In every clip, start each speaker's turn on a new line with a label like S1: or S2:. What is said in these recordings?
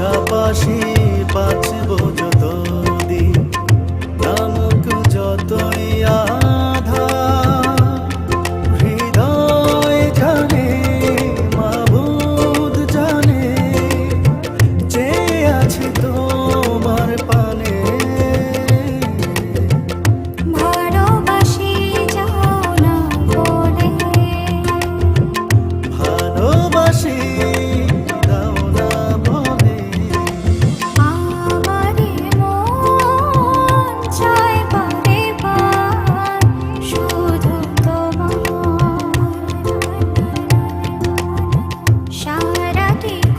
S1: পাশাপাশি বাঁচব যতদিন, নামক যতই আঁধার। হৃদয় জানে, মাবুদ জানে, যে আছে তোমার পানে।
S2: ভালোবাসি যাও না বলে,
S1: ভালোবাসি দাও না বলে,
S2: আমারে মন চায় বারে বার শুধু তোমার। সারাটিক্ষণ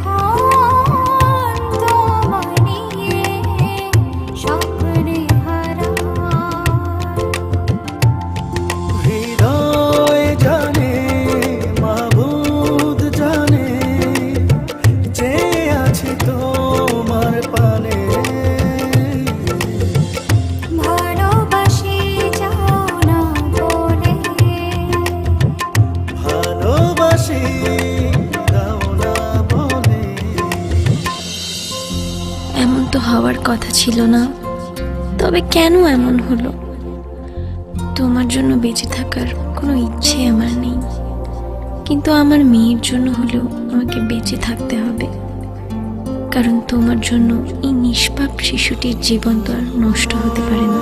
S2: তোমায় নিয়ে স্বপ্নে হারাই।
S1: হৃদয় জানে, মাবুদ জানে, যে আছে তোমার পানে।
S2: ভালোবাসি যাও না বলে,
S1: ভালোবাসি দাও না বলে।
S3: এমন তো হওয়ার কথা ছিল না, তবে কেন এমন হলো? তোমার জন্য বেঁচে থাকার কোনো ইচ্ছে আমার নেই, কিন্তু আমার মেয়ের জন্য হলেও আমাকে বেঁচে থাকতে হবে। কারণ তোমার জন্য এই নিষ্পাপ শিশুটির জীবন তো আর নষ্ট হতে পারে না।